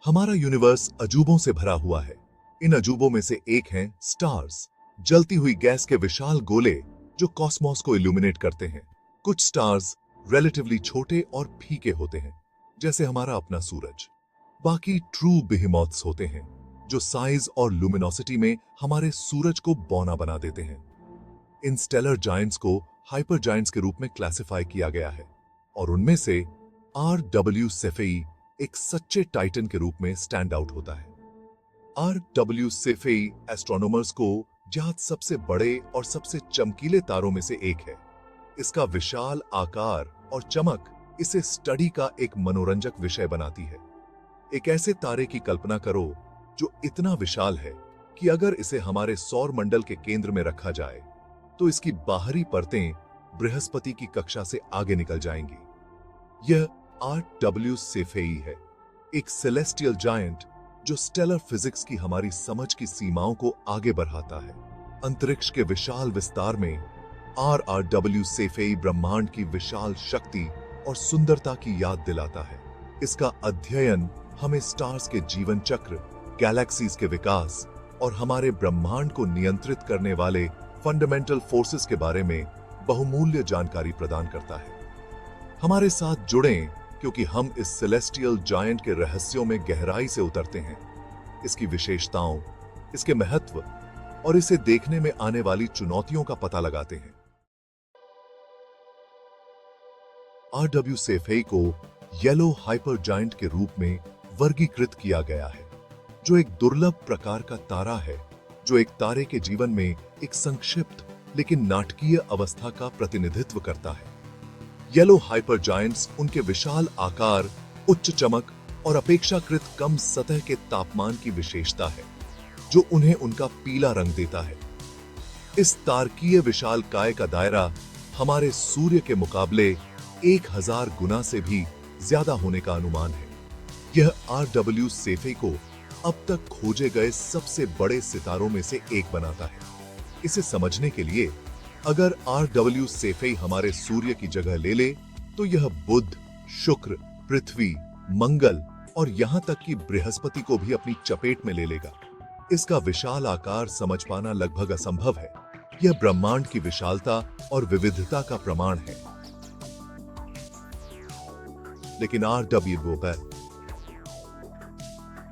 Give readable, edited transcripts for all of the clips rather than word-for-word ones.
हमारा यूनिवर्स अजूबों से भरा हुआ है। इन अजूबों में से एक हैं स्टार्स, जलती हुई गैस के विशाल गोले जो कॉस्मोस को इल्यूमिनेट करते हैं। कुछ स्टार्स रिलेटिवली छोटे और फीके होते हैं, जैसे हमारा अपना सूरज। बाकी ट्रू बिहेमॉथ्स होते हैं, जो साइज और लुमिनोसिटी में हमारे सूरज को बौना बना देते हैं। इन स्टेलर जायंट्स को हाइपर जायंट्स के रूप में क्लासिफाई किया गया है, और उनमें से RW सेफेई एक सच्चे टाइटन के रूप में स्टैंड आउट होता है। RW सेफेई एस्ट्रोनॉमर्स को ज्ञात सबसे बड़े और सबसे चमकीले तारों में से एक है। इसका विशाल आकार और चमक इसे स्टडी का एक मनोरंजक विषय बनाती है। एक ऐसे तारे की कल्पना करो जो इतना विशाल है कि अगर इसे हमारे सौर मंडल के केंद्र में रखा जाए तो इसकी बाहरी परतें बृहस्पति की कक्षा से आगे निकल जाएंगी। यह RW सेफेई है, एक सेलेस्टियल जायंट जो स्टेलर फिजिक्स की हमारी समझ की सीमाओं को आगे बढ़ाता है। अंतरिक्ष के विशाल विस्तार में RW सेफेई ब्रह्मांड की विशाल शक्ति और सुंदरता की याद दिलाता है। इसका अध्ययन हमें स्टार्स के जीवन चक्र, गैलेक्सीज के विकास और हमारे ब्रह्मांड को नियंत्रित करने वाले फंडामेंटल फोर्सेस के बारे में बहुमूल्य जानकारी प्रदान करता है। हमारे साथ जुड़ें क्योंकि हम इस सेलेस्टियल जायंट के रहस्यों में गहराई से उतरते हैं, इसकी विशेषताओं, इसके महत्व और इसे देखने में आने वाली चुनौतियों का पता लगाते हैं। RW सेफेई को येलो हाइपर जायंट के रूप में वर्गीकृत किया गया है, जो एक दुर्लभ प्रकार का तारा है जो एक तारे के जीवन में एक संक्षिप्त लेकिन नाटकीय अवस्था का प्रतिनिधित्व करता है। येलो हाइपर जायंट्स उनके विशाल आकार, उच्च चमक और अपेक्षाकृत कम सतह के तापमान की विशेषता है, जो उन्हें उनका पीला रंग देता है। इस तारकीय विशाल काय का दायरा हमारे सूर्य के मुकाबले 1000 गुना से भी ज्यादा होने का अनुमान है। यह RW सेफेई को अब तक खोजे गए सबसे बड़े सितारों में से एक बनाता है। इसे समझने के लिए अगर RW सेफेई हमारे सूर्य की जगह ले ले तो यह बुध, शुक्र, पृथ्वी, मंगल और यहां तक कि बृहस्पति को भी अपनी चपेट में ले लेगा। इसका विशाल आकार समझ पाना लगभग असंभव है। यह ब्रह्मांड की विशालता और विविधता का प्रमाण है। लेकिन RW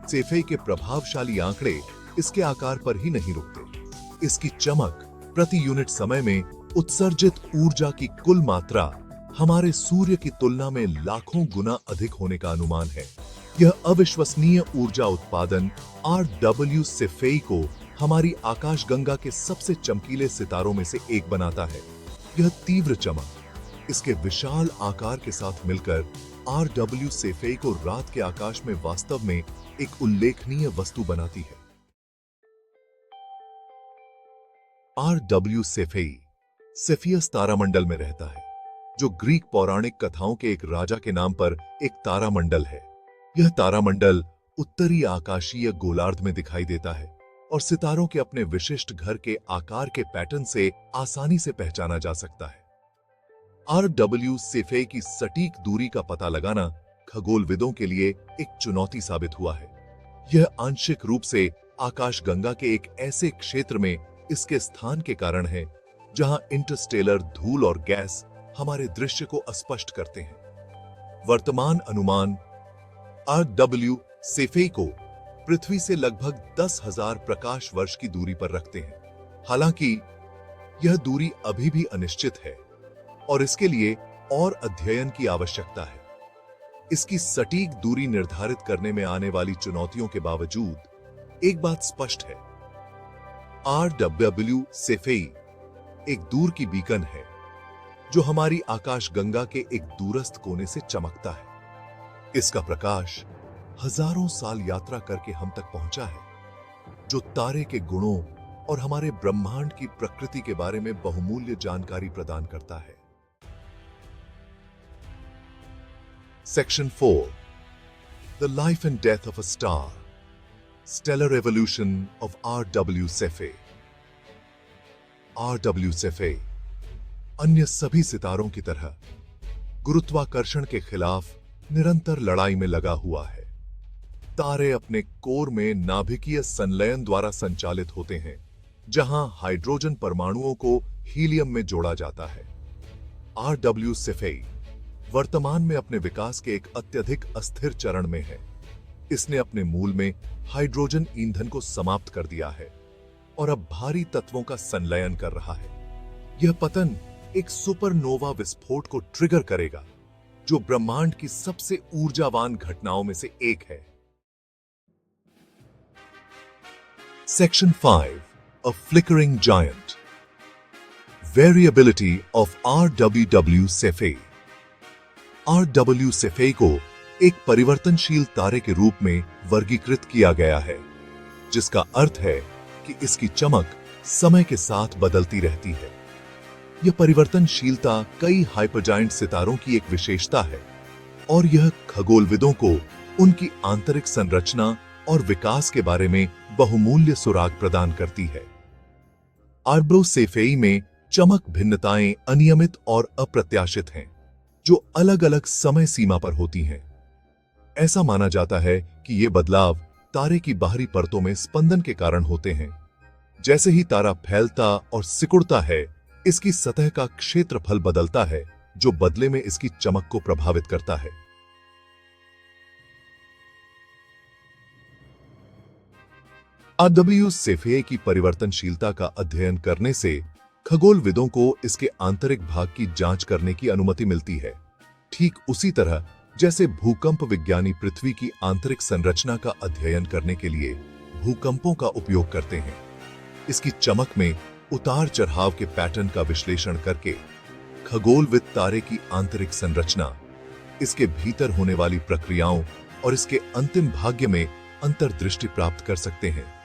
सेफेई के प्रभावशाली आंकड़े इसके आकार पर ही नहीं रुकते। इसकी चमक, प्रति यूनिट समय में उत्सर्जित ऊर्जा की कुल मात्रा हमारे सूर्य की तुलना में लाखों गुना अधिक होने का अनुमान है। यह अविश्वसनीय ऊर्जा उत्पादन RW सेफेई को हमारी आकाशगंगा के सबसे चमकीले सितारों में से एक बनाता है। यह तीव्र चमक इसके विशाल आकार के साथ मिलकर RW सेफेई को रात के आकाश में वास्तव में एक उल्लेखनीय वस्तु बनाती है। RW सेफेई सेफियस तारामंडल में रहता है, जो ग्रीक पौराणिक कथाओं के एक राजा के नाम पर एक तारामंडल है। यह तारामंडल उत्तरी आकाशीय गोलार्ध में दिखाई देता है और सितारों के अपने विशिष्ट घर के आकार के पैटर्न से आसानी से पहचाना जा सकता है। RW सेफेई की सटीक दूरी का पता लगाना खगोलविदों के लिए एक चुनौती साबित हुआ है। यह आंशिक रूप से आकाशगंगा के एक ऐसे क्षेत्र में इसके स्थान के कारण है जहां इंटरस्टेलर धूल और गैस हमारे दृश्य को अस्पष्ट करते हैं। वर्तमान अनुमान RW सेफेई को पृथ्वी से लगभग 10,000 प्रकाश वर्ष की दूरी पर रखते हैं। हालांकि यह दूरी अभी भी अनिश्चित है और इसके लिए और अध्ययन की आवश्यकता है। इसकी सटीक दूरी निर्धारित करने में आने वाली चुनौतियों के बावजूद एक बात स्पष्ट है, RW सेफेई एक दूर की बीकन है जो हमारी आकाशगंगा के एक दूरस्थ कोने से चमकता है। इसका प्रकाश हजारों साल यात्रा करके हम तक पहुंचा है, जो तारे के गुणों और हमारे ब्रह्मांड की प्रकृति के बारे में बहुमूल्य जानकारी प्रदान करता है। Section 4. The life and death of a star. Stellar evolution of RW सेफेई. RW सेफेई अन्य सभी सितारों की तरह गुरुत्वाकर्षण के खिलाफ निरंतर लड़ाई में लगा हुआ है। तारे अपने कोर में नाभिकीय संलयन द्वारा संचालित होते हैं, जहां हाइड्रोजन परमाणुओं को हीलियम में जोड़ा जाता है। RW सेफेई वर्तमान में अपने विकास के एक अत्यधिक अस्थिर चरण में है। इसने अपने मूल में हाइड्रोजन ईंधन को समाप्त कर दिया है और अब भारी तत्वों का संलयन कर रहा है। यह पतन एक सुपरनोवा विस्फोट को ट्रिगर करेगा, जो ब्रह्मांड की सबसे ऊर्जावान घटनाओं में से एक है। Section 5. A flickering giant. Variability of RWW Cephei. RW Cephei को एक परिवर्तनशील तारे के रूप में वर्गीकृत किया गया है, जिसका अर्थ है कि इसकी चमक समय के साथ बदलती रहती है। यह परिवर्तनशीलता कई हाइपरजायंट सितारों की एक विशेषता है और यह खगोलविदों को उनकी आंतरिक संरचना और विकास के बारे में बहुमूल्य सुराग प्रदान करती है। RW सेफेई में चमक भिन्नताएं अनियमित और अप्रत्याशित हैं, जो अलग-अलग समय सीमा पर होती हैं। ऐसा माना जाता है कि ये बदलाव तारे की बाहरी परतों में स्पंदन के कारण होते हैं। जैसे ही तारा फैलता और सिकुड़ता है, इसकी सतह का क्षेत्रफल बदलता है, जो बदले में इसकी चमक को प्रभावित करता है। RW सेफेई की परिवर्तनशीलता का अध्ययन करने से खगोलविदों को इसके आंतरिक भाग की जांच करने की अनुमति मिलती है, ठीक उसी तरह जैसे भूकंप विज्ञानी पृथ्वी की आंतरिक संरचना का अध्ययन करने के लिए भूकंपों का उपयोग करते हैं। इसकी चमक में उतार चढ़ाव के पैटर्न का विश्लेषण करके खगोलविद तारे की आंतरिक संरचना, इसके भीतर होने वाली प्रक्रियाओं और इसके अंतिम भाग्य में अंतर्दृष्टि प्राप्त कर सकते हैं।